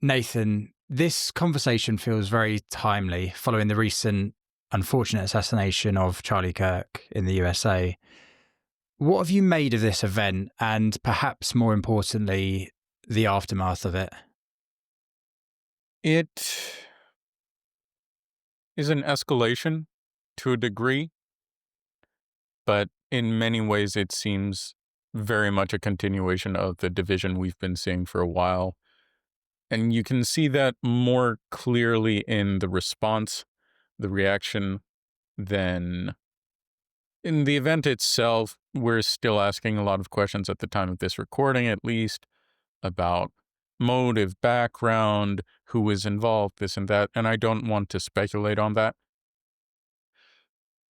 Nathan, this conversation feels very timely following the recent unfortunate assassination of Charlie Kirk in the USA. What have you made of this event and perhaps more importantly, the aftermath of it? It is an escalation to a degree, but in many ways it seems very much a continuation of the division we've been seeing for a while. And you can see that more clearly in the response, the reaction, than in the event itself. We're still asking a lot of questions at the time of this recording, at least, about motive, background, who was involved, this and that. And I don't want to speculate on that.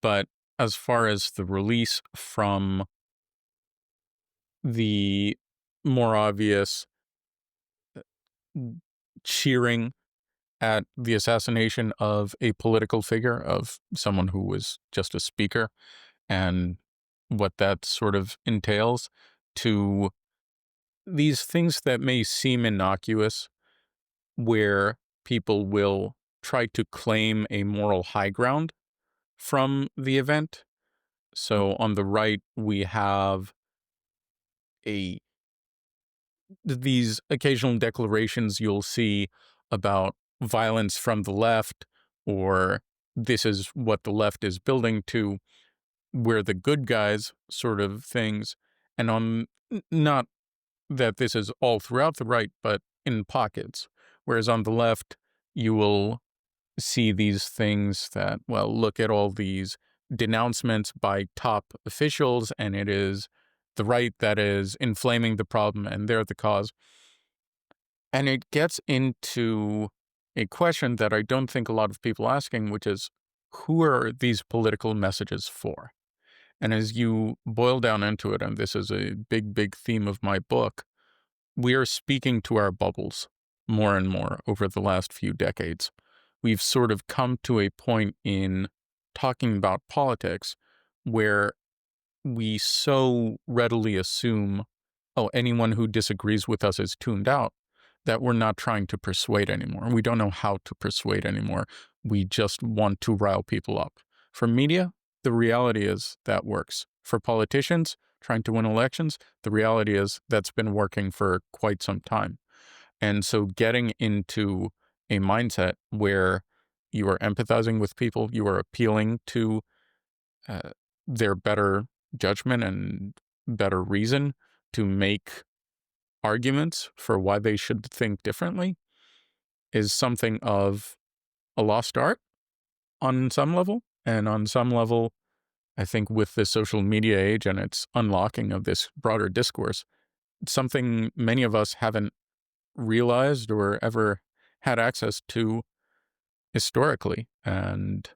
But as far as the release from the more obvious cheering at the assassination of a political figure, of someone who was just a speaker, and what that sort of entails, to these things that may seem innocuous, where people will try to claim a moral high ground from the event. So on the right, we have a these occasional declarations you'll see about violence from the left, or this is what the left is building to, we're the good guys sort of things. And not that this is all throughout the right, but in pockets. Whereas on the left, you will see these things that, well, look at all these denouncements by top officials, and it is the right that is inflaming the problem, and they're the cause. And it gets into a question that I don't think a lot of people are asking, which is, who are these political messages for? And as you boil down into it, and this is a big, big theme of my book, we are speaking to our bubbles more and more over the last few decades. We've sort of come to a point in talking about politics where we so readily assume, oh, anyone who disagrees with us is tuned out, that we're not trying to persuade anymore. We don't know how to persuade anymore. We just want to rile people up. For media, the reality is that works. For politicians trying to win elections, the reality is that's been working for quite some time. And so getting into a mindset where you are empathizing with people, you are appealing to uh, their better judgment and better reason to make arguments for why they should think differently, is something of a lost art on some level. And on some level, I think with the social media age and its unlocking of this broader discourse, it's something many of us haven't realized or ever had access to historically. And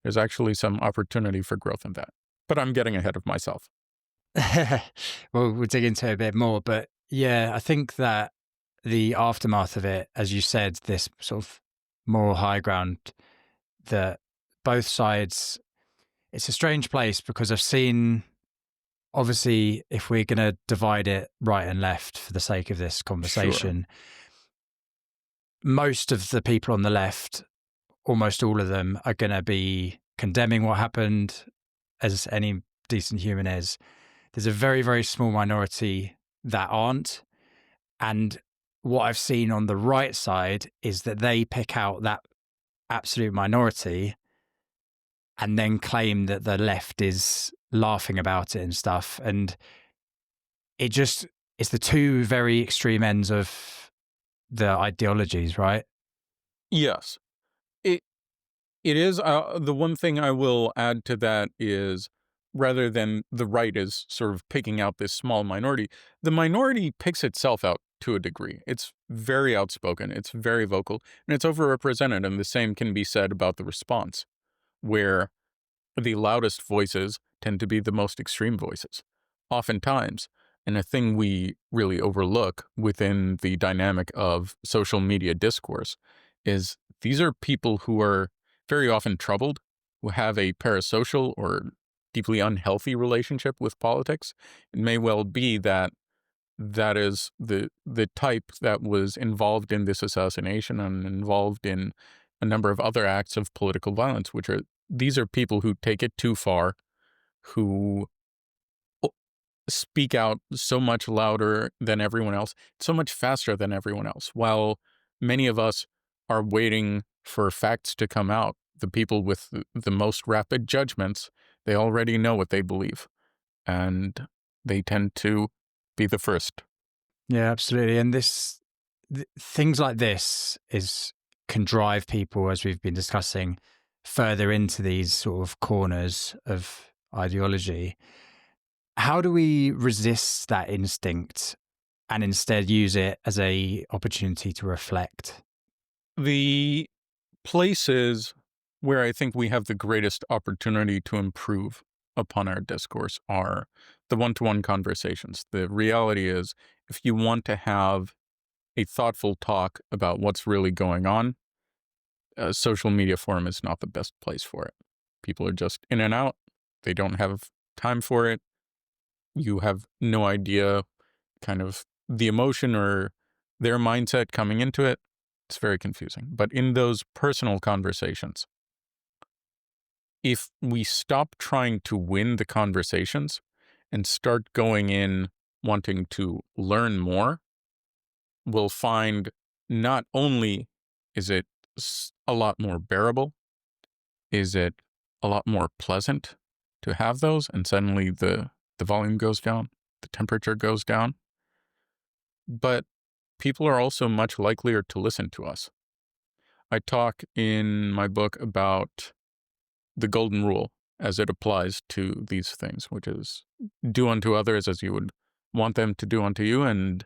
there's actually some opportunity for growth in that. But I'm getting ahead of myself. Well, we'll dig into it a bit more, but yeah, I think that the aftermath of it, as you said, this sort of moral high ground that both sides, it's a strange place because I've seen, obviously, if we're going to divide it right and left for the sake of this conversation, most of the people on the left, almost all of them, are going to be condemning what happened, as any decent human is. There's a very, very small minority that aren't. And what I've seen on the right side is that they pick out that absolute minority and then claim that the left is laughing about it and stuff. And it's the two very extreme ends of the ideologies, right? Yes. It is. The one thing I will add to that is, rather than the right is sort of picking out this small minority, the minority picks itself out to a degree. It's very outspoken, it's very vocal, and it's overrepresented. And the same can be said about the response, where the loudest voices tend to be the most extreme voices, oftentimes. And a thing we really overlook within the dynamic of social media discourse is these are people who are very often troubled, who have a parasocial or deeply unhealthy relationship with politics. It may well be that that is the type that was involved in this assassination and involved in a number of other acts of political violence, these are people who take it too far, who speak out so much louder than everyone else, so much faster than everyone else. While many of us are waiting for facts to come out, the people with the most rapid judgments, they already know what they believe, and they tend to be the first. Yeah, absolutely. And things like this can drive people, as we've been discussing, further into these sort of corners of ideology. How do we resist that instinct and instead use it as a opportunity to reflect? The places where I think we have the greatest opportunity to improve upon our discourse are the one-to-one conversations. The reality is, if you want to have a thoughtful talk about what's really going on, a social media forum is not the best place for it. People are just in and out. They don't have time for it. You have no idea kind of the emotion or their mindset coming into it. It's very confusing. But in those personal conversations, if we stop trying to win the conversations and start going in wanting to learn more, we'll find not only is it a lot more bearable, is it a lot more pleasant to have those, and suddenly the volume goes down, the temperature goes down, but people are also much likelier to listen to us. I talk in my book about the golden rule as it applies to these things, which is do unto others as you would want them to do unto you. And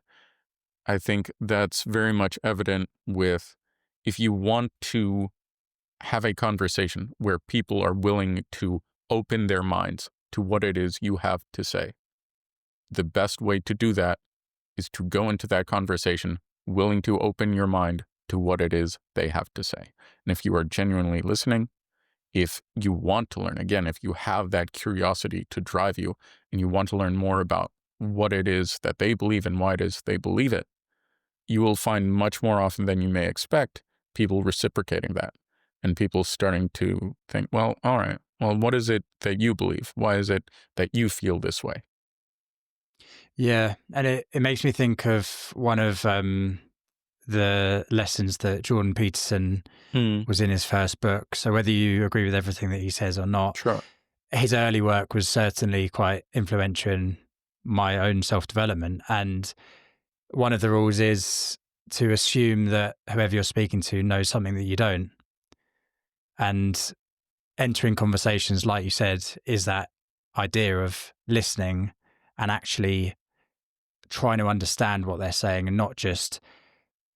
I think that's very much evident with if you want to have a conversation where people are willing to open their minds to what it is you have to say. The best way to do that is to go into that conversation willing to open your mind to what it is they have to say. And if you are genuinely listening, if you want to learn, again, if you have that curiosity to drive you and you want to learn more about what it is that they believe and why it is they believe it, you will find much more often than you may expect people reciprocating that and people starting to think, well, all right, well, what is it that you believe? Why is it that you feel this way? Yeah. And it makes me think of one of the lessons that Jordan Peterson Hmm. was in his first book. So whether you agree with everything that he says or not, Sure. his early work was certainly quite influential in my own self-development. And one of the rules is to assume that whoever you're speaking to knows something that you don't. And entering conversations, like you said, is that idea of listening and actually trying to understand what they're saying and not just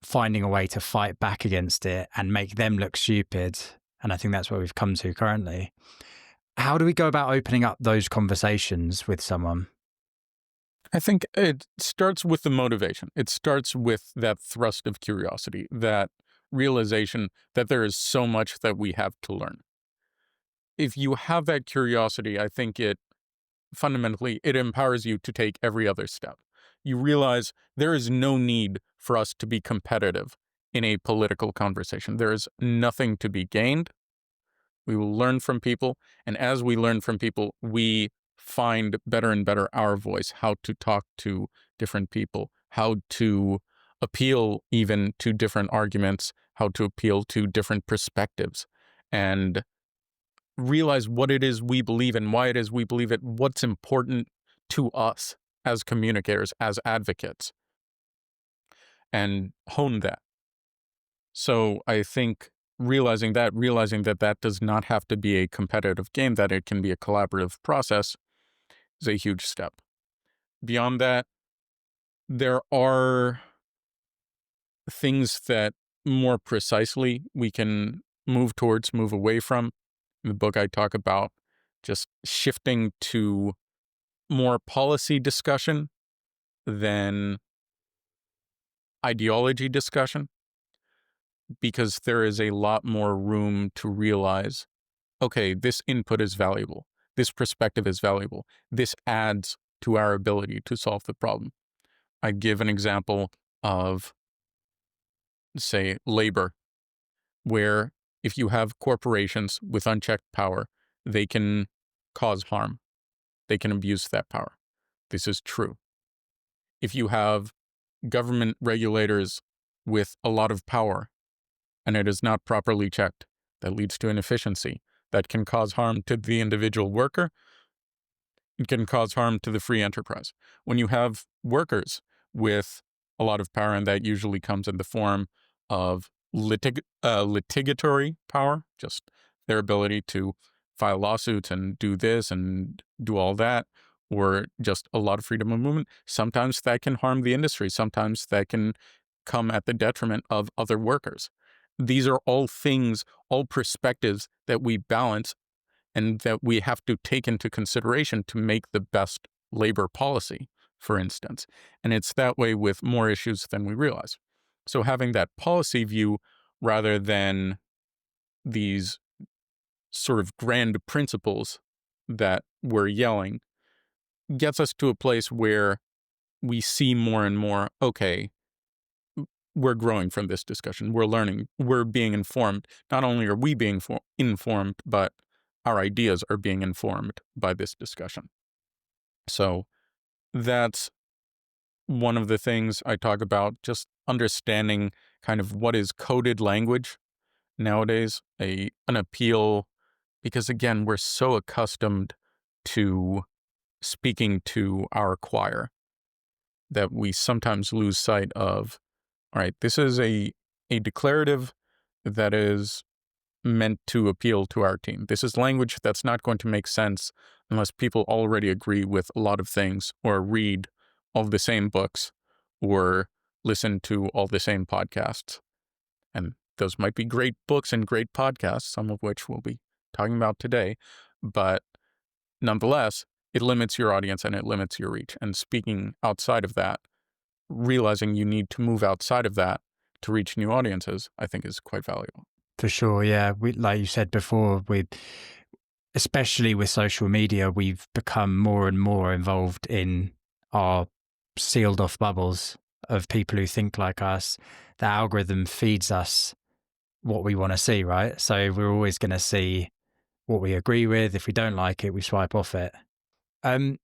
finding a way to fight back against it and make them look stupid. And I think that's where we've come to currently. How do we go about opening up those conversations with someone? I think it starts with the motivation. It starts with that thrust of curiosity, that realization that there is so much that we have to learn. If you have that curiosity, I think fundamentally it empowers you to take every other step. You realize there is no need for us to be competitive in a political conversation. There is nothing to be gained. We will learn from people. And as we learn from people, we find better and better our voice, how to talk to different people, how to appeal even to different arguments, how to appeal to different perspectives, and realize what it is we believe and why it is we believe it, what's important to us as communicators, as advocates, and hone that. So I think realizing that that does not have to be a competitive game, that it can be a collaborative process is a huge step. Beyond that, there are things that more precisely we can move towards, move away from. In the book, I talk about just shifting to more policy discussion than ideology discussion, because there is a lot more room to realize, okay, this input is valuable. This perspective is valuable. This adds to our ability to solve the problem. I give an example of, say, labor, where if you have corporations with unchecked power, they can cause harm. They can abuse that power. This is true. If you have government regulators with a lot of power and it is not properly checked, that leads to inefficiency. That can cause harm to the individual worker. It can cause harm to the free enterprise. When you have workers with a lot of power, and that usually comes in the form of litigatory power, just their ability to file lawsuits and do this and do all that, or just a lot of freedom of movement, sometimes that can harm the industry. Sometimes that can come at the detriment of other workers. These are all things, all perspectives that we balance and that we have to take into consideration to make the best labor policy, for instance. And it's that way with more issues than we realize. So having that policy view rather than these sort of grand principles that we're yelling gets us to a place where we see more and more, okay, we're growing from this discussion. We're learning. We're being informed. Not only are we being informed, but our ideas are being informed by this discussion. So that's one of the things I talk about, just understanding kind of what is coded language nowadays, an appeal, because again, we're so accustomed to speaking to our choir that we sometimes lose sight of, all right, this is a declarative that is meant to appeal to our team. This is language that's not going to make sense unless people already agree with a lot of things or read all the same books or listen to all the same podcasts. And those might be great books and great podcasts, some of which we'll be talking about today. But nonetheless, it limits your audience and it limits your reach. And speaking outside of that, realizing you need to move outside of that to reach new audiences, I think is quite valuable. For sure, yeah. Like you said before, especially with social media, we've become more and more involved in our sealed off bubbles of people who think like us. The algorithm feeds us what we want to see, right? So we're always going to see what we agree with. If we don't like it, we swipe off it. I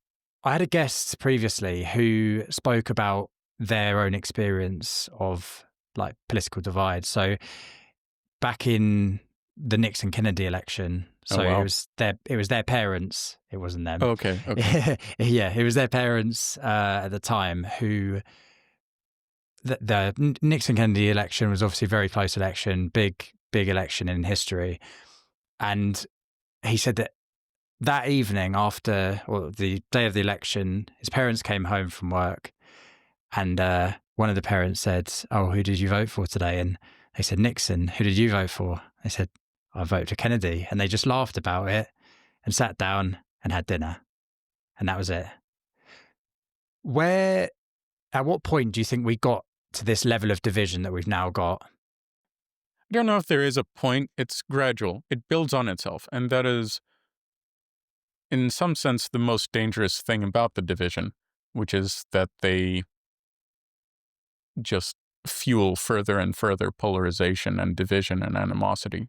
had a guest previously who spoke about their own experience of like political divide. So back in the Nixon Kennedy election, so wow. it was their parents. It wasn't them. Okay. Yeah, it was their parents at the time who. The Nixon Kennedy election was obviously a very close election, big election in history, and he said that evening after, or the day of the election, his parents came home from work, and one of the parents said, "Oh, who did you vote for today?" And they said, "Nixon." "Who did you vote for?" They said, "I voted for Kennedy." And they just laughed about it and sat down and had dinner, and that was it. At what point do you think we got to this level of division that we've now got? I don't know if there is a point. It's gradual. It builds on itself. And that is, in some sense, the most dangerous thing about the division, which is that they just fuel further and further polarization and division and animosity.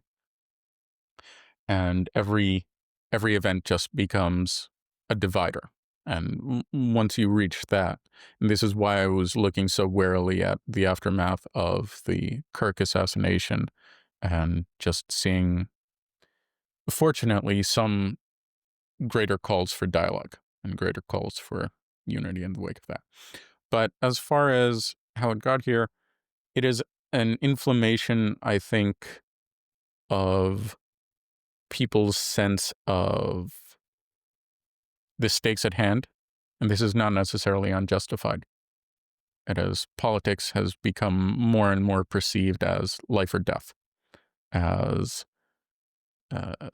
And every event just becomes a divider. And once you reach that, and this is why I was looking so warily at the aftermath of the Kirk assassination and just seeing, fortunately, some greater calls for dialogue and greater calls for unity in the wake of that. But as far as how it got here, it is an inflammation, I think, of people's sense of the stakes at hand, and this is not necessarily unjustified. It is, politics has become more and more perceived as life or death, as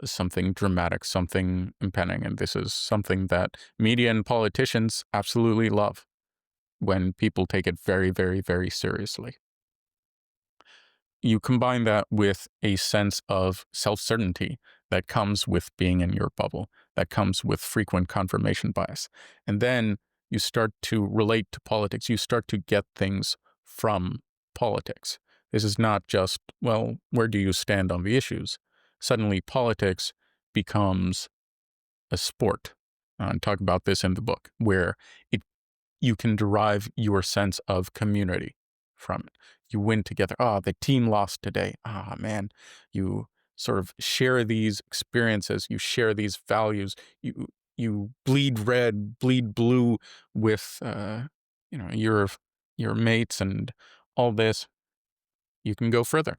something dramatic, something impending, and this is something that media and politicians absolutely love when people take it very, very, very seriously. You combine that with a sense of self-certainty that comes with being in your bubble, that comes with frequent confirmation bias. And then You start to relate to politics. You start to get things from politics. This is not just, well, where do you stand on the issues? Suddenly, politics becomes a sport. I talk about this in the book, where you can derive your sense of community from it. You win together. Oh, the team lost today. Ah, man. You sort of share these experiences. You share these values. You bleed red, bleed blue with your mates and all this. You can go further.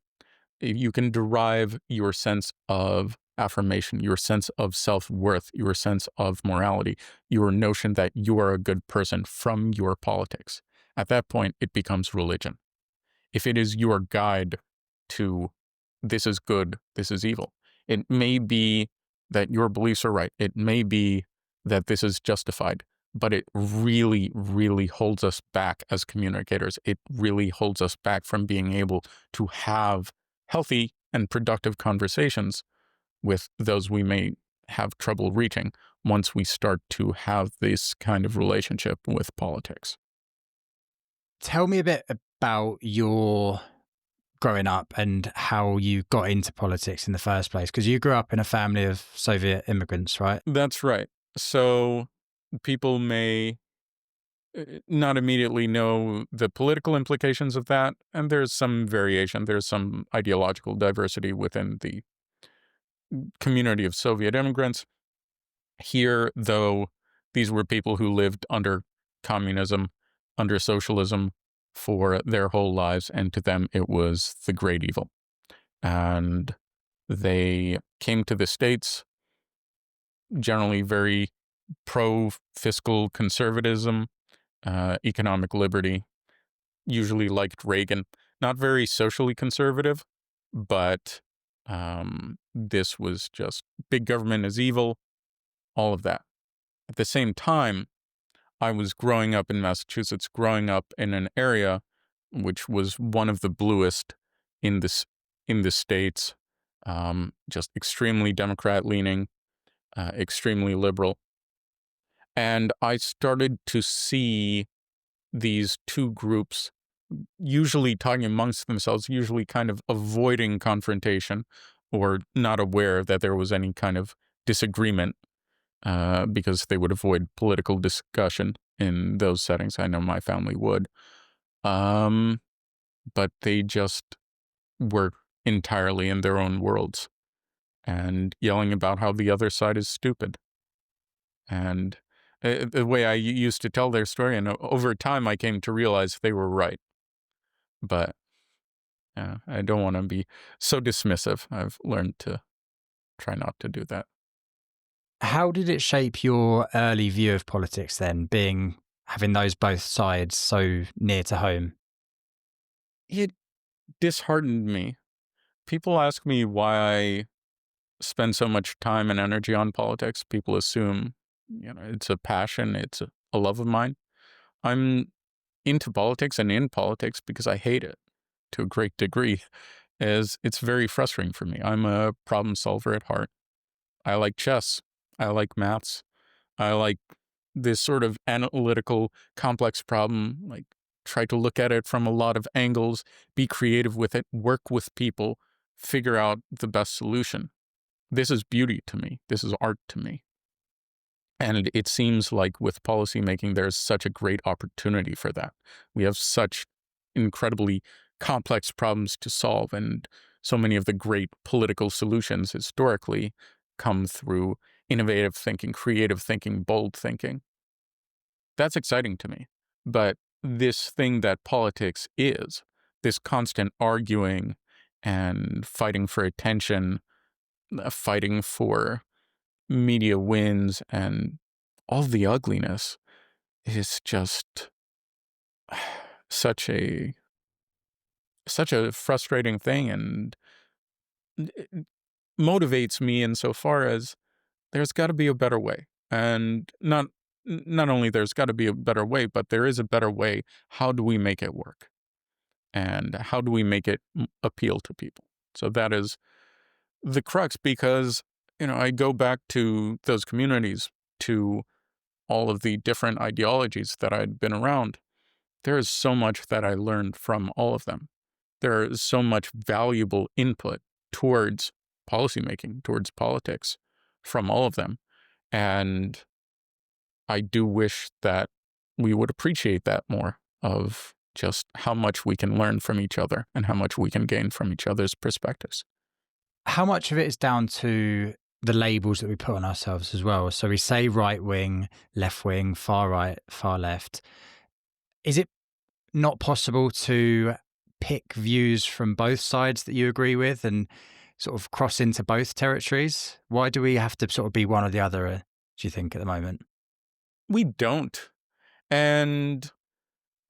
You can derive your sense of affirmation, your sense of self-worth, your sense of morality, your notion that you are a good person from your politics. At that point, it becomes religion. If it is your guide to this is good, this is evil, it may be that your beliefs are right. It may be that this is justified, but it really, really holds us back as communicators. It really holds us back from being able to have healthy and productive conversations with those we may have trouble reaching once we start to have this kind of relationship with politics. Tell me a bit about your growing up and how you got into politics in the first place, because you grew up in a family of Soviet immigrants, right? That's right. So people may not immediately know the political implications of that, and there's some variation. There's some ideological diversity within the community of Soviet immigrants. Here, though, these were people who lived under communism, under socialism for their whole lives, and to them it was the great evil. And they came to the States, generally very pro fiscal conservatism, economic liberty, usually liked Reagan. Not very socially conservative, but this was just big government is evil, all of that. At the same time, I was growing up in Massachusetts, growing up in an area which was one of the bluest in the states, just extremely Democrat leaning, extremely liberal. And I started to see these two groups usually talking amongst themselves, usually kind of avoiding confrontation or not aware that there was any kind of disagreement because they would avoid political discussion in those settings. I know my family would. But they just were entirely in their own worlds and yelling about how the other side is stupid. And the way I used to tell their story, and over time I came to realize they were right. But I don't want to be so dismissive. I've learned to try not to do that. How did it shape your early view of politics then, having those both sides so near to home? It disheartened me. People ask me why I spend so much time and energy on politics. People assume, it's a passion, it's a love of mine. I'm into politics and in politics because I hate it to a great degree, as it's very frustrating for me. I'm a problem solver at heart. I like chess. I like maths. I like this sort of analytical, complex problem, like try to look at it from a lot of angles, be creative with it, work with people, figure out the best solution. This is beauty to me. This is art to me. And it seems like with policymaking, there's such a great opportunity for that. We have such incredibly complex problems to solve, and so many of the great political solutions historically come through innovative thinking, creative thinking, bold thinking. That's exciting to me. But this thing that politics is, this constant arguing and fighting for attention, fighting for media wins and all the ugliness is just such a frustrating thing, and it motivates me insofar as there's got to be a better way. And not only there's got to be a better way, but there is a better way. How do we make it work? And how do we make it appeal to people? So that is the crux, because I go back to those communities, to all of the different ideologies that I'd been around, there is so much that I learned from all of them. There is so much valuable input towards policymaking, towards politics from all of them. And I do wish that we would appreciate that more, of just how much we can learn from each other and how much we can gain from each other's perspectives. How much of it is down to the labels that we put on ourselves as well? So we say right wing, left wing, far right, far left. Is it not possible to pick views from both sides that you agree with and sort of cross into both territories? Why do we have to sort of be one or the other, do you think, at the moment? We don't. And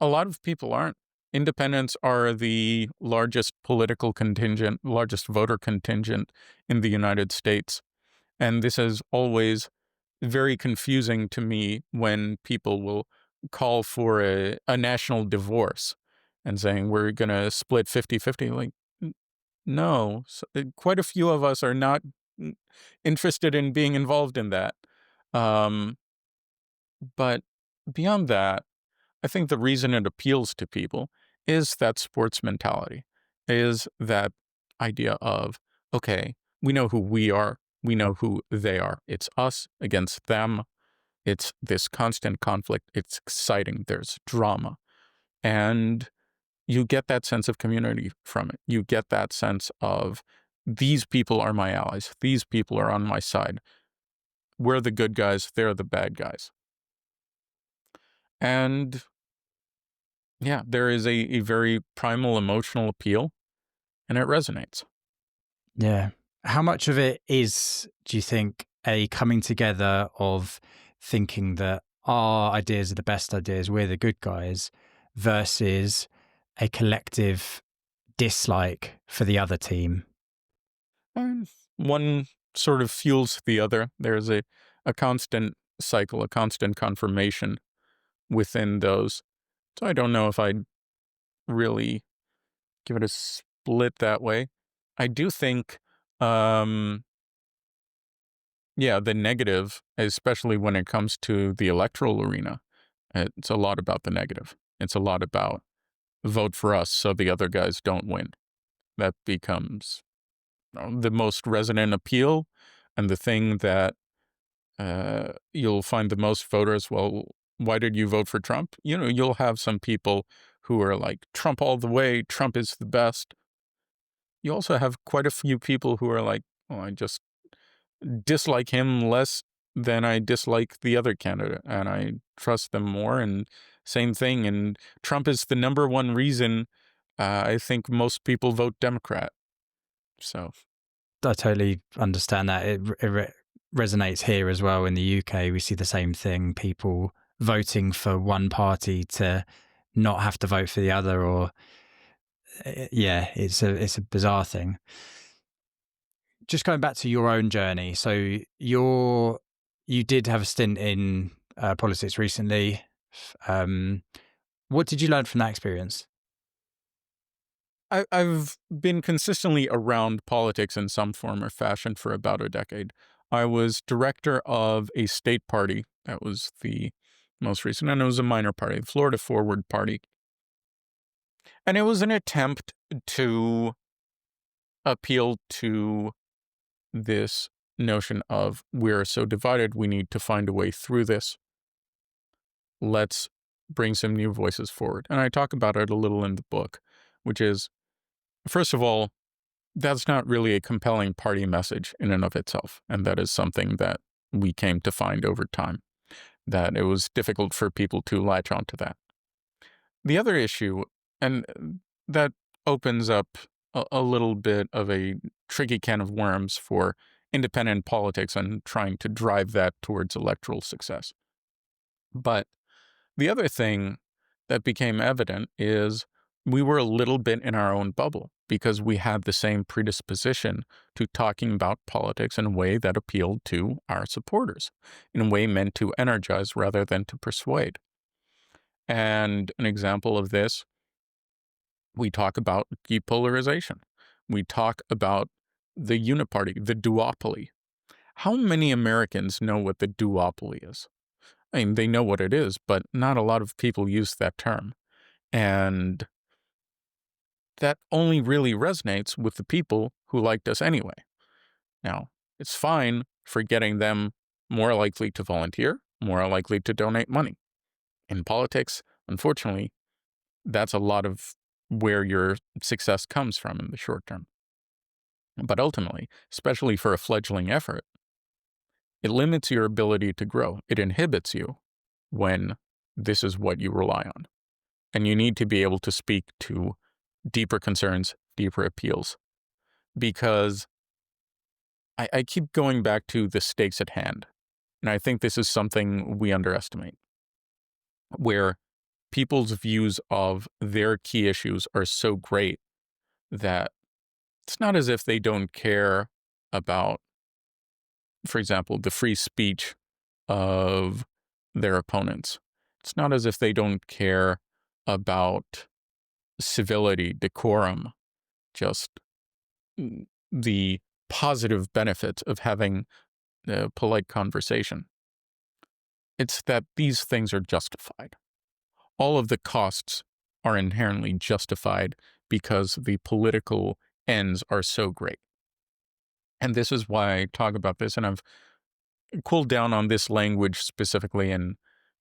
a lot of people aren't. Independents are the largest political contingent, largest voter contingent in the United States. And this is always very confusing to me when people will call for a national divorce and saying we're going to split 50-50. Like, no, quite a few of us are not interested in being involved in that. But beyond that, I think the reason it appeals to people is that sports mentality, is that idea of, okay, we know who we are, we know who they are. It's us against them. It's this constant conflict. It's exciting. There's drama. And you get that sense of community from it. You get that sense of, these people are my allies. These people are on my side. We're the good guys. They're the bad guys. And yeah, there is a very primal emotional appeal, and it resonates. Yeah. How much of it is, do you think, a coming together of thinking that our ideas are the best ideas, we're the good guys, versus a collective dislike for the other team? And one sort of fuels the other. There's a constant cycle, a constant confirmation within those. So I don't know if I'd really give it a split that way. I do think, yeah, the negative, especially when it comes to the electoral arena, it's a lot about the negative. It's a lot about vote for us so the other guys don't win. That becomes the most resonant appeal, and the thing that you'll find the most voters. Well, why did you vote for Trump? You know, you'll have some people who are like, Trump all the way, Trump is the best. You also have quite a few people who are like, oh, I just dislike him less than I dislike the other candidate, and I trust them more. And same thing. And Trump is the number one reason I think most people vote Democrat. So I totally understand that. It resonates here as well. In the UK, we see the same thing, people voting for one party to not have to vote for the other, or yeah, it's a bizarre thing. Just going back to your own journey, so you did have a stint in politics recently. What did you learn from that experience? I've been consistently around politics in some form or fashion for about a decade. I was director of a state party. That was the most recent, and it was a minor party, the Florida Forward Party. And it was an attempt to appeal to this notion of, we're so divided, we need to find a way through this. Let's bring some new voices forward. And I talk about it a little in the book, which is, first of all, that's not really a compelling party message in and of itself. And that is something that we came to find over time, that it was difficult for people to latch onto that. The other issue, and that opens up a little bit of a tricky can of worms for independent politics and trying to drive that towards electoral success. But the other thing that became evident is we were a little bit in our own bubble, because we had the same predisposition to talking about politics in a way that appealed to our supporters, in a way meant to energize rather than to persuade. And an example of this, we talk about depolarization. We talk about the uniparty, the duopoly. How many Americans know what the duopoly is? I mean, they know what it is, but not a lot of people use that term. And that only really resonates with the people who liked us anyway. Now, it's fine for getting them more likely to volunteer, more likely to donate money. In politics, unfortunately, that's a lot of where your success comes from in the short term. But ultimately, especially for a fledgling effort, it limits your ability to grow. It inhibits you when this is what you rely on. And you need to be able to speak to deeper concerns, deeper appeals. Because I keep going back to the stakes at hand. And I think this is something we underestimate, where people's views of their key issues are so great that it's not as if they don't care about, for example, the free speech of their opponents. It's not as if they don't care about civility, decorum, just the positive benefits of having a polite conversation. It's that these things are justified. All of the costs are inherently justified because the political ends are so great. And this is why I talk about this, and I've cooled down on this language specifically in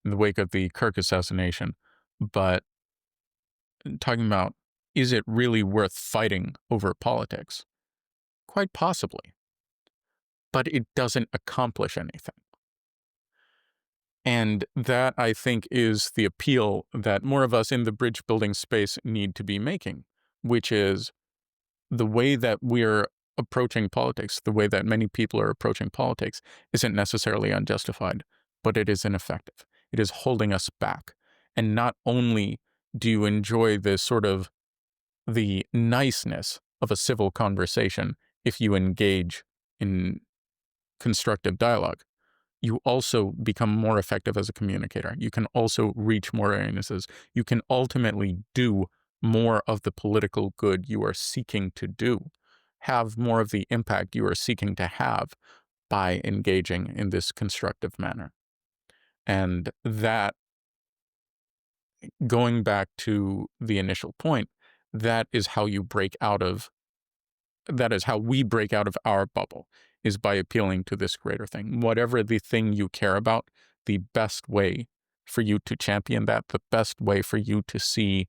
the wake of the Kirk assassination, but talking about, is it really worth fighting over politics? Quite possibly. But it doesn't accomplish anything. And that, I think, is the appeal that more of us in the bridge building space need to be making, which is the way that we're approaching politics, the way that many people are approaching politics, isn't necessarily unjustified, but it is ineffective. It is holding us back. And not only do you enjoy this sort of the niceness of a civil conversation if you engage in constructive dialogue, you also become more effective as a communicator. You can also reach more audiences. You can ultimately do more of the political good you are seeking to do, have more of the impact you are seeking to have by engaging in this constructive manner. And that, going back to the initial point, that is how we break out of our bubble, is by appealing to this greater thing. Whatever the thing you care about, the best way for you to champion that, the best way for you to see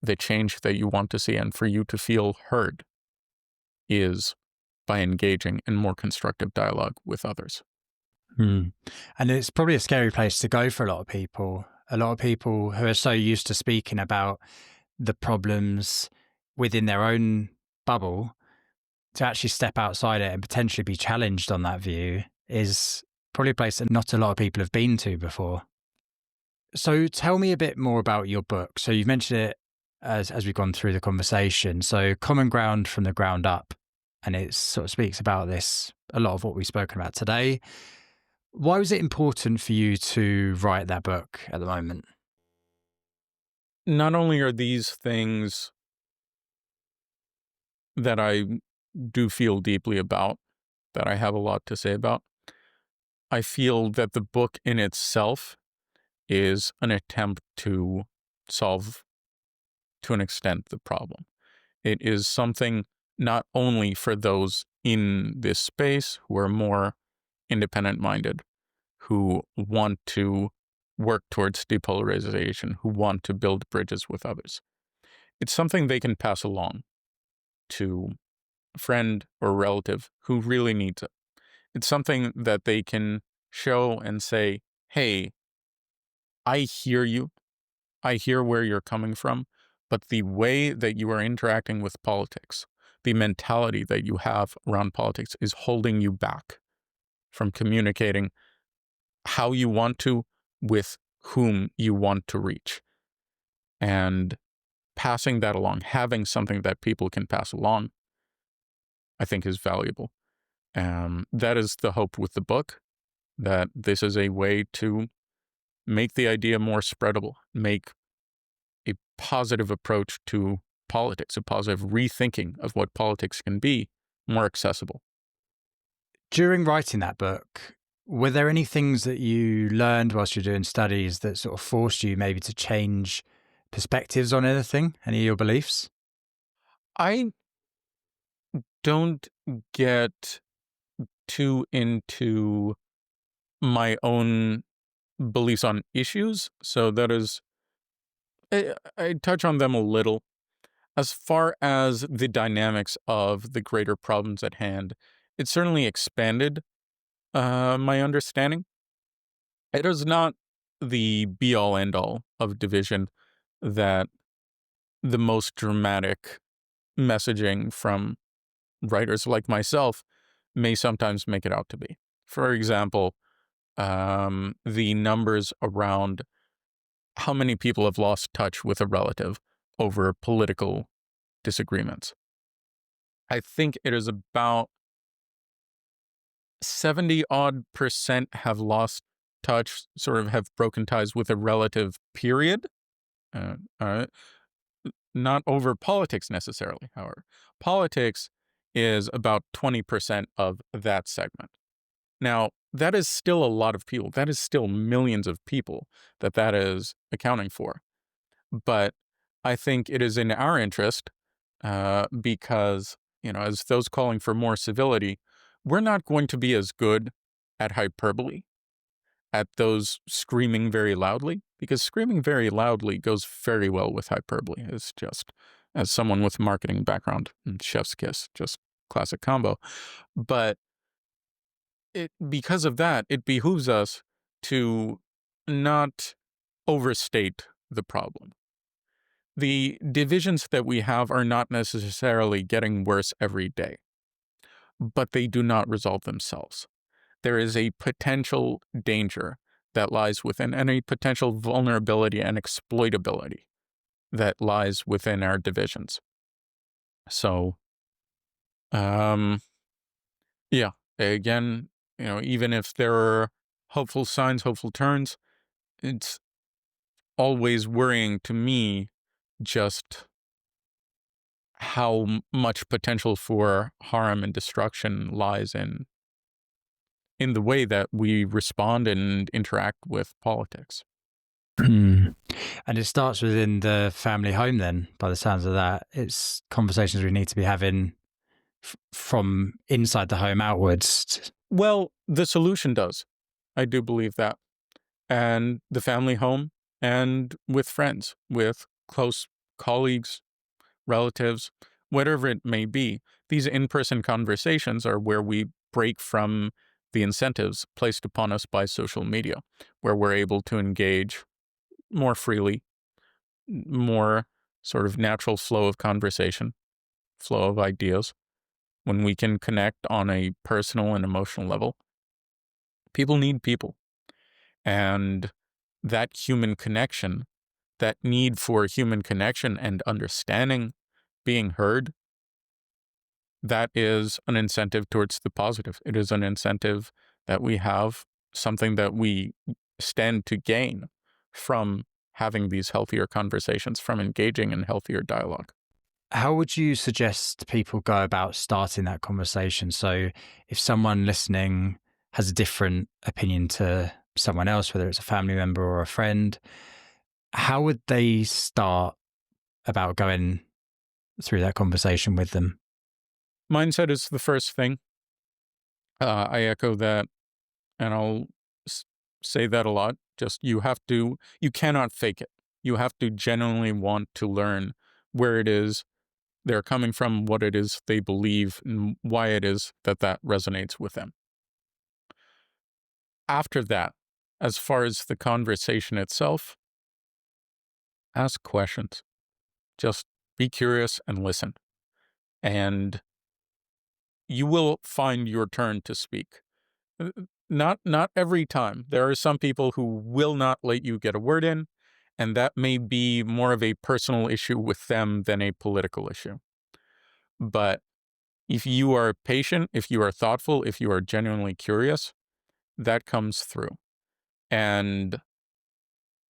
the change that you want to see and for you to feel heard, is by engaging in more constructive dialogue with others. And it's probably a scary place to go for a lot of people. A lot of people who are so used to speaking about the problems within their own bubble, to actually step outside it and potentially be challenged on that view is probably a place that not a lot of people have been to before. So tell me a bit more about your book. So you've mentioned it as we've gone through the conversation. So Common Ground from the Ground Up, and it sort of speaks about this, a lot of what we've spoken about today. Why was it important for you to write that book at the moment? Not only are these things that I do feel deeply about, that I have a lot to say about, I feel that the book in itself is an attempt to solve, to an extent, the problem. It is something not only for those in this space who are more independent-minded, who want to work towards depolarization, who want to build bridges with others. It's something they can pass along to a friend or relative who really needs it. It's something that they can show and say, hey, I hear you. I hear where you're coming from, but the way that you are interacting with politics, the mentality that you have around politics is holding you back from communicating how you want to with whom you want to reach. And passing that along, having something that people can pass along, I think is valuable. That is the hope with the book, that this is a way to make the idea more spreadable, make a positive approach to politics, a positive rethinking of what politics can be, more accessible. During writing that book, Were there any things that you learned whilst you're doing studies that sort of forced you maybe to change perspectives on anything, any of your beliefs? I don't get too into my own beliefs on issues, so that is, I touch on them a little. As far as the dynamics of the greater problems at hand, it certainly expanded my understanding. It is not the be all end all of division that the most dramatic messaging from writers like myself may sometimes make it out to be. For example, the numbers around how many people have lost touch with a relative over political disagreements. I think it is about 70 odd percent have lost touch, sort of have broken ties with a relative, period. Uh, uh, Not over politics necessarily, however. Politics is about 20% of that segment. Now, that is still a lot of people. That is still millions of people that is accounting for. But I think it is in our interest because, as those calling for more civility, we're not going to be as good at hyperbole, at those screaming very loudly, because screaming very loudly goes very well with hyperbole. It's just, as someone with marketing background, chef's kiss, just classic combo. But because of that, it behooves us to not overstate the problem. The divisions that we have are not necessarily getting worse every day, but they do not resolve themselves. There is a potential danger that lies within, and a potential vulnerability and exploitability that lies within our divisions. So, um, yeah, again, even if there are hopeful signs, hopeful turns, it's always worrying to me just how much potential for harm and destruction lies in the way that we respond and interact with politics. And it starts within the family home then, by the sounds of that. It's conversations we need to be having from inside the home outwards. Well, the solution does. I do believe that. And the family home and with friends, with close colleagues, relatives, whatever it may be. These in person conversations are where we break from the incentives placed upon us by social media, where we're able to engage more freely, more sort of natural flow of conversation, flow of ideas. When we can connect on a personal and emotional level, people need people. And that human connection, that need for human connection and understanding, being heard, that is an incentive towards the positive. It is an incentive that we have, something that we stand to gain from having these healthier conversations, from engaging in healthier dialogue. How would you suggest people go about starting that conversation? So if someone listening has a different opinion to someone else, whether it's a family member or a friend, how would they start about going through that conversation with them? Mindset is the first thing. I echo that, and I'll say that a lot. Just you cannot fake it. You have to genuinely want to learn where it is they're coming from, what it is they believe, and why it is that resonates with them. After that, as far as the conversation itself, ask questions. Just be curious and listen. And you will find your turn to speak. Not every time. There are some people who will not let you get a word in, and that may be more of a personal issue with them than a political issue. But if you are patient, if you are thoughtful, if you are genuinely curious, that comes through. And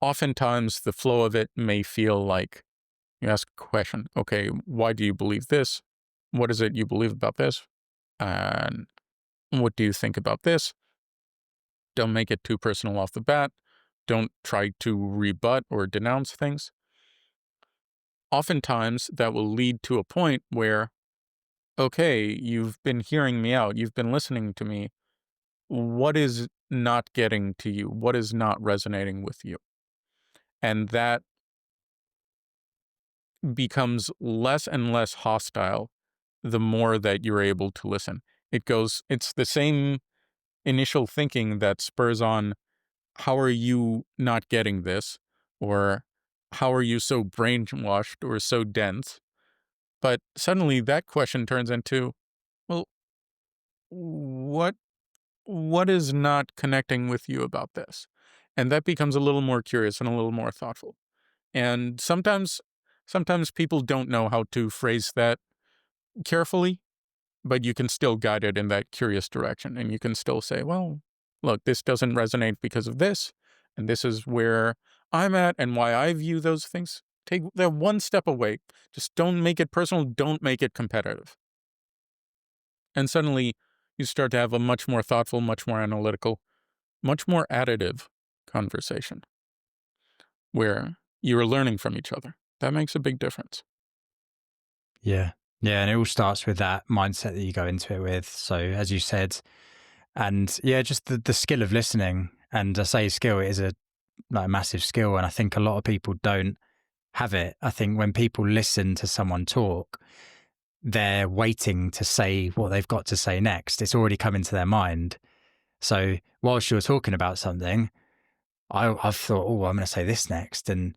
oftentimes the flow of it may feel like you ask a question. Okay, why do you believe this? What is it you believe about this? And what do you think about this? Don't make it too personal off the bat. Don't try to rebut or denounce things. Oftentimes, that will lead to a point where, okay, you've been hearing me out, you've been listening to me. What is not getting to you? What is not resonating with you? And that becomes less and less hostile the more that you're able to listen. It's the same initial thinking that spurs on, how are you not getting this? Or how are you so brainwashed or so dense? But suddenly that question turns into, well, what what is not connecting with you about this? And that becomes a little more curious and a little more thoughtful. And sometimes people don't know how to phrase that carefully, but you can still guide it in that curious direction. And you can still say, well, look, this doesn't resonate because of this. And this is where I'm at and why I view those things. Take that one step away. Just don't make it personal. Don't make it competitive. And suddenly you start to have a much more thoughtful, much more analytical, much more additive conversation where you're learning from each other. That makes a big difference. Yeah. Yeah. And it all starts with that mindset that you go into it with. So, as you said, and yeah, just the skill of listening. And I say skill, it is a massive skill. And I think a lot of people don't have it. I think when people listen to someone talk, they're waiting to say what they've got to say next. It's already come into their mind. So whilst you're talking about something, I've thought, oh, I'm going to say this next. And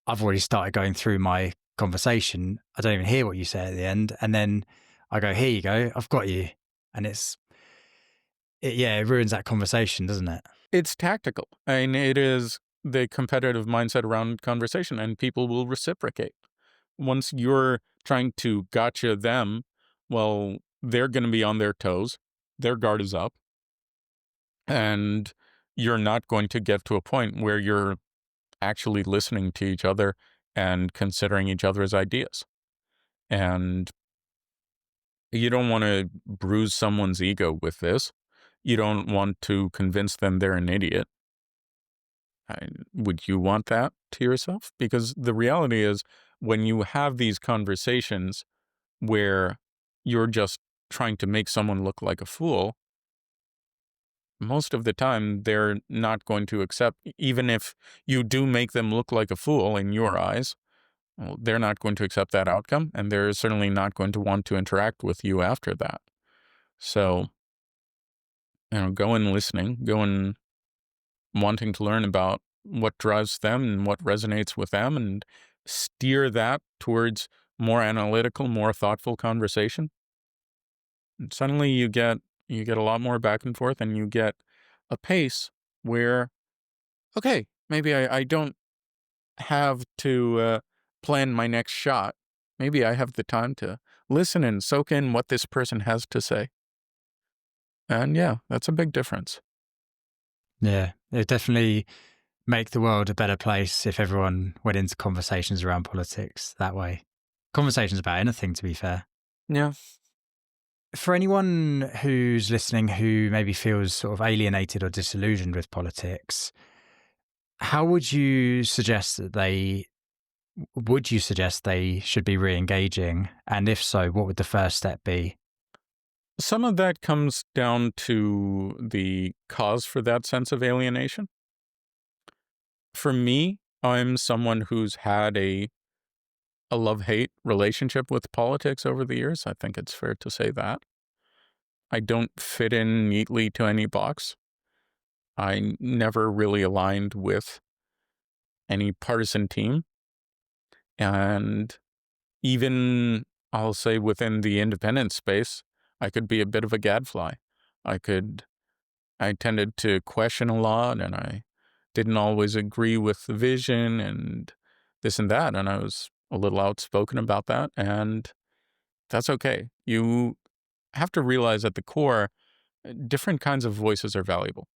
I've already started going through my conversation. I don't even hear what you say at the end. And then I go, here you go, I've got you. And it ruins that conversation, doesn't it? It's tactical. I mean, it is the competitive mindset around conversation, and people will reciprocate. Once you're trying to gotcha them, well, they're going to be on their toes. Their guard is up. And you're not going to get to a point where you're actually listening to each other and considering each other's ideas. And you don't want to bruise someone's ego with this. You don't want to convince them they're an idiot. Would you want that to yourself? Because the reality is, when you have these conversations where you're just trying to make someone look like a fool, most of the time they're not going to accept, even if you do make them look like a fool in your eyes, well, they're not going to accept that outcome, and they're certainly not going to want to interact with you after that. So, go in listening, go in wanting to learn about what drives them and what resonates with them, and steer that towards more analytical, more thoughtful conversation. And suddenly you get a lot more back and forth, and you get a pace where, okay, maybe I don't have to plan my next shot. Maybe I have the time to listen and soak in what this person has to say. And yeah, that's a big difference. Yeah. It definitely make the world a better place if everyone went into conversations around politics that way. Conversations about anything, to be fair. Yeah. For anyone who's listening who maybe feels sort of alienated or disillusioned with politics, how would you suggest they should be re-engaging? And if so, what would the first step be? Some of that comes down to the cause for that sense of alienation. For me, I'm someone who's had a love-hate relationship with politics over the years. I think it's fair to say that. I don't fit in neatly to any box. I never really aligned with any partisan team. And even, I'll say, within the independent space, I could be a bit of a gadfly. I tended to question a lot, and I didn't always agree with the vision and this and that. And I was a little outspoken about that. And that's okay. You have to realize at the core, different kinds of voices are valuable.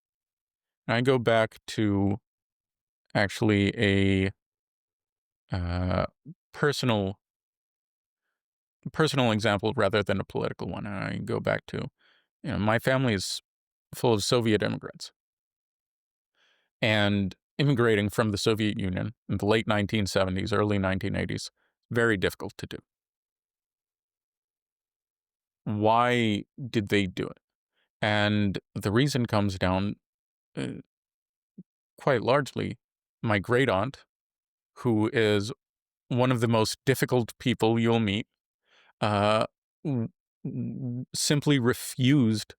And I go back to actually a uh, personal example rather than a political one. And I go back to, my family is full of Soviet immigrants. And immigrating from the Soviet Union in the late 1970s, early 1980s, very difficult to do. Why did they do it? And the reason comes down uh, quite largely my great aunt, who is one of the most difficult people you'll meet, uh, simply refused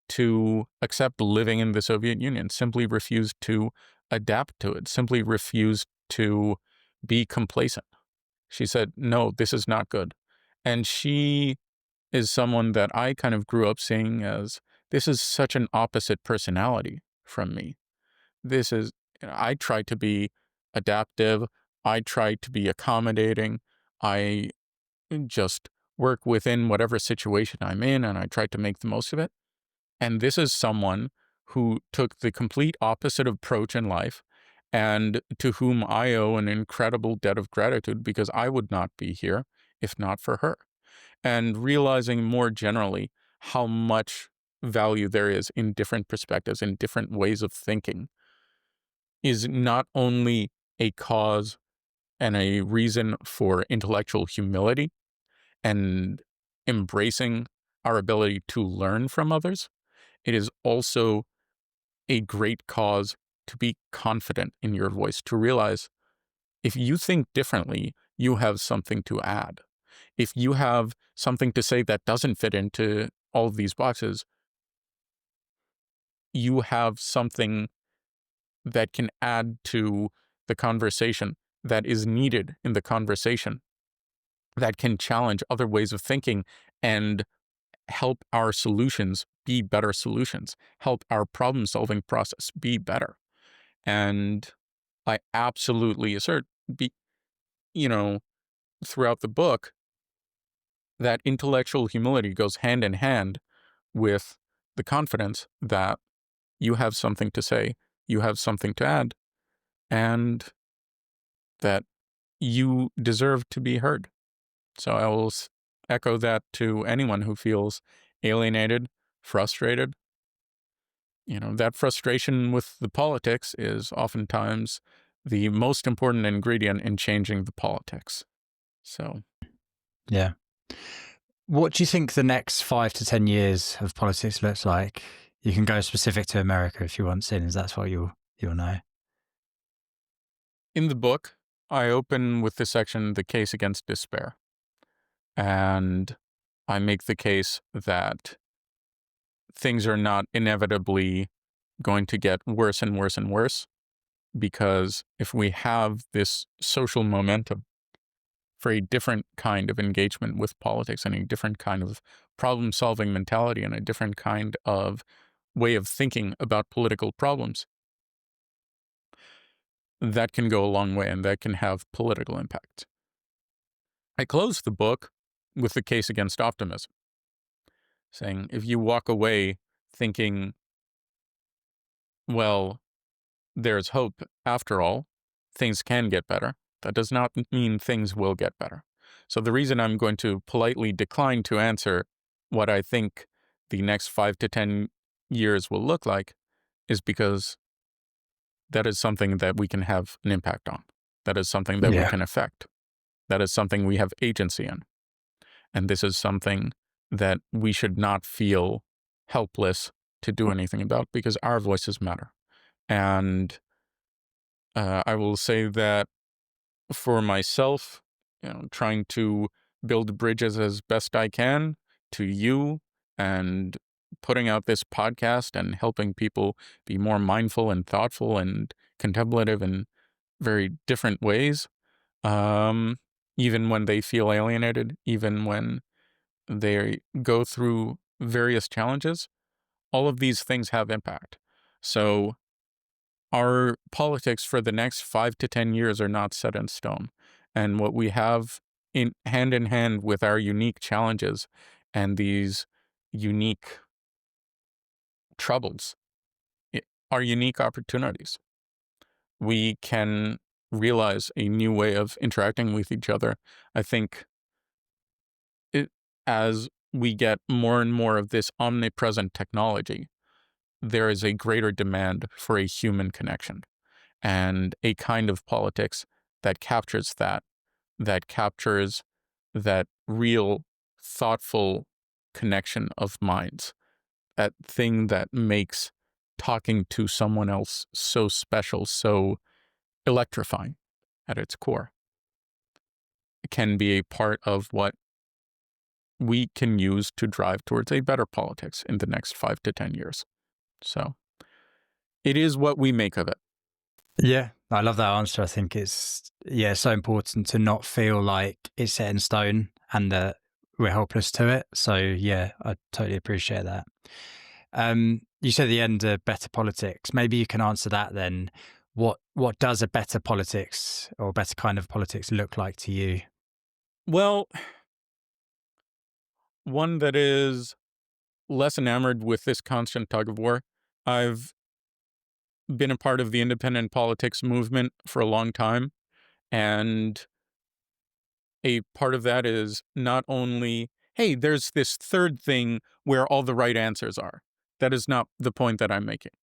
to accept living in the Soviet Union, simply refused to adapt to it, simply refused to be complacent. She said, no, this is not good. And she is someone that I kind of grew up seeing as this is such an opposite personality from me. This is, I try to be adaptive. I try to be accommodating. I just work within whatever situation I'm in and I try to make the most of it. And this is someone who took the complete opposite approach in life and to whom I owe an incredible debt of gratitude because I would not be here if not for her. And realizing more generally how much value there is in different perspectives, in different ways of thinking, is not only a cause and a reason for intellectual humility and embracing our ability to learn from others, it is also a great cause to be confident in your voice, to realize if you think differently, you have something to add. If you have something to say that doesn't fit into all of these boxes, you have something that can add to the conversation that is needed in the conversation, that can challenge other ways of thinking and help our solutions be better solutions, help our problem solving process be better. And I absolutely assert, be, you know, throughout the book, that intellectual humility goes hand in hand with the confidence that you have something to say, you have something to add, and that you deserve to be heard. So I will echo that to anyone who feels alienated, frustrated. That frustration with the politics is oftentimes the most important ingredient in changing the politics. So, Yeah. What do you think the next 5 to 10 years of politics looks like? You can go specific to America if you want, since that's what you'll know. in the book, I open with the section, The Case Against Despair. And I make the case that things are not inevitably going to get worse and worse and worse, because if we have this social momentum for a different kind of engagement with politics and a different kind of problem solving mentality and a different kind of way of thinking about political problems, that can go a long way and that can have political impact. I close the book with the case against optimism, saying if you walk away thinking, well, there's hope after all, things can get better, that does not mean things will get better. So the reason I'm going to politely decline to answer what I think the next 5 to 10 years will look like is because that is something that we can have an impact on. That is something that we Yeah. can affect. That is something we have agency in. And this is something that we should not feel helpless to do anything about because our voices matter. And I will say that for myself, trying to build bridges as best I can to you and putting out this podcast and helping people be more mindful and thoughtful and contemplative in very different ways, even when they feel alienated, even when they go through various challenges, all of these things have impact. So our politics for the next 5 to 10 years are not set in stone. And what we have in hand with our unique challenges and these unique troubles are unique opportunities. We can realize a new way of interacting with each other. I think as we get more and more of this omnipresent technology, there is a greater demand for a human connection and a kind of politics that captures that real, thoughtful connection of minds, that thing that makes talking to someone else so special, so electrifying at its core. It can be a part of what we can use to drive towards a better politics in the next 5 to 10 years. So it is what we make of it. Yeah, I love that answer. I think it's so important to not feel like it's set in stone and that we're helpless to it. So yeah, I totally appreciate that. You said at the end, better politics. Maybe you can answer that then. What does a better politics or better kind of politics look like to you? Well, one that is less enamored with this constant tug of war. I've been a part of the independent politics movement for a long time, and a part of that is not only, hey, there's this third thing where all the right answers are. That is not the point that I'm making.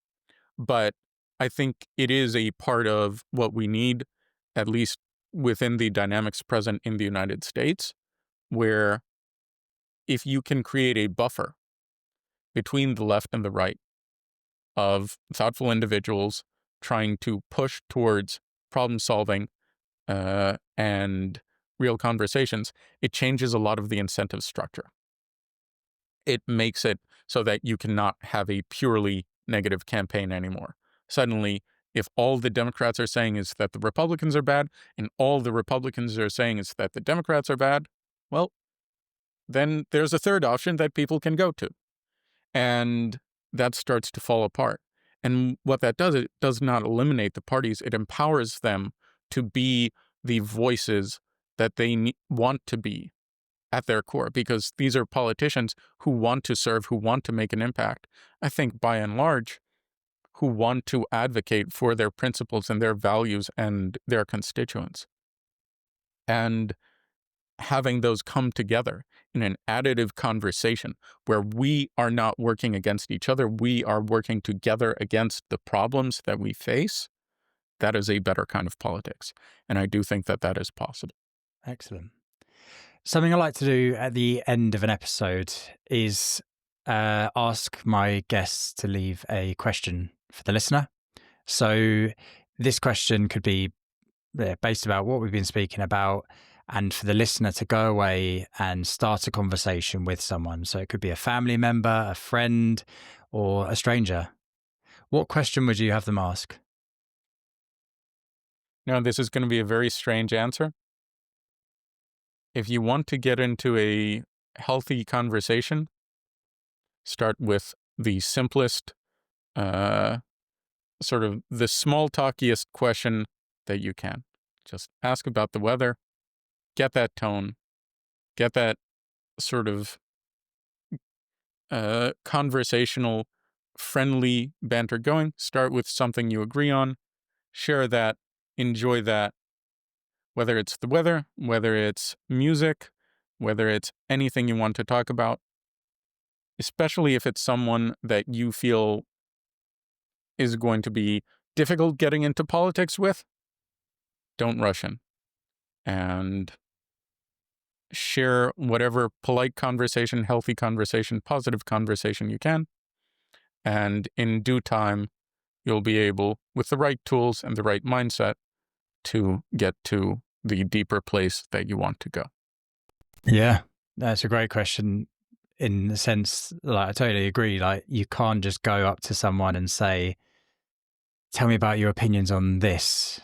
But I think it is a part of what we need, at least within the dynamics present in the United States, where if you can create a buffer between the left and the right of thoughtful individuals trying to push towards problem solving and real conversations, it changes a lot of the incentive structure. It makes it so that you cannot have a purely negative campaign anymore. Suddenly, if all the Democrats are saying is that the Republicans are bad, and all the Republicans are saying is that the Democrats are bad, well, then there's a third option that people can go to. And that starts to fall apart. And what that does, it does not eliminate the parties. It empowers them to be the voices that they want to be at their core, because these are politicians who want to serve, who want to make an impact. I think by and large, who want to advocate for their principles and their values and their constituents. And having those come together in an additive conversation where we are not working against each other, we are working together against the problems that we face, that is a better kind of politics. And I do think that that is possible. Excellent. Something I like to do at the end of an episode is ask my guests to leave a question for the listener. So this question could be based about what we've been speaking about, and for the listener to go away and start a conversation with someone. So it could be a family member, a friend, or a stranger. What question would you have them ask? Now, this is going to be a very strange answer. If you want to get into a healthy conversation, start with the simplest, sort of the small talkiest question that you can. Just ask about the weather, get that tone, get that sort of conversational, friendly banter going. Start with something you agree on, share that, enjoy that, whether it's the weather, whether it's music, whether it's anything you want to talk about, especially if it's someone that you feel is going to be difficult getting into politics with. Don't rush in, and share whatever polite conversation, healthy conversation, positive conversation you can. And in due time, you'll be able, with the right tools and the right mindset, to get to the deeper place that you want to go. Yeah, that's a great question. In the sense, like, I totally agree. Like, you can't just go up to someone and say, tell me about your opinions on this.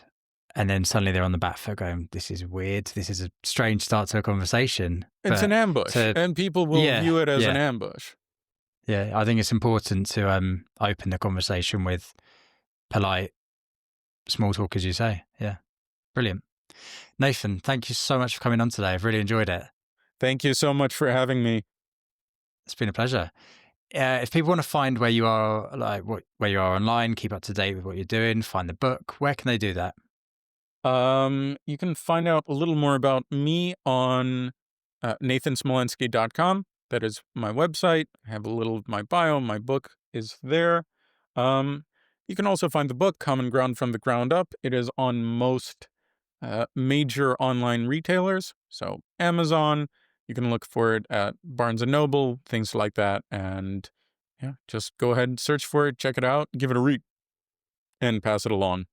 And then suddenly they're on the back foot going, this is weird. This is a strange start to a conversation. It's an ambush, and people will view it as an ambush. Yeah, I think it's important to open the conversation with polite small talk, as you say. Yeah, brilliant. Nathan, thank you so much for coming on today. I've really enjoyed it. Thank you so much for having me. It's been a pleasure. If people want to find where you are, like where you are online, keep up to date with what you're doing, find the book, where can they do that? You can find out a little more about me on nathansmolensky.com. That is my website. I have a little of my bio. My book is there. You can also find the book, Common Ground from the Ground Up. It is on most major online retailers. So Amazon, you can look for it at Barnes & Noble, things like that. And yeah, just go ahead and search for it, check it out, give it a read, and pass it along.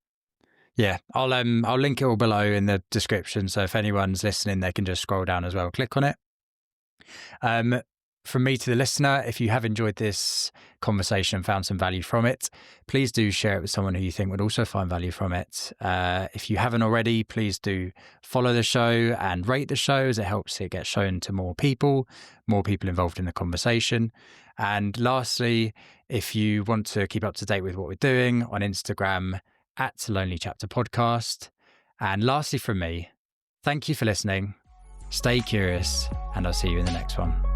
Yeah, I'll link it all below in the description. So if anyone's listening, they can just scroll down as well, click on it. From me to the listener, if you have enjoyed this conversation and found some value from it, please do share it with someone who you think would also find value from it. If you haven't already, please do follow the show and rate the show, as it helps it get shown to more people involved in the conversation. And lastly, if you want to keep up to date with what we're doing on Instagram at Lonely Chapter Podcast. And lastly from me, thank you for listening. Stay curious, and I'll see you in the next one.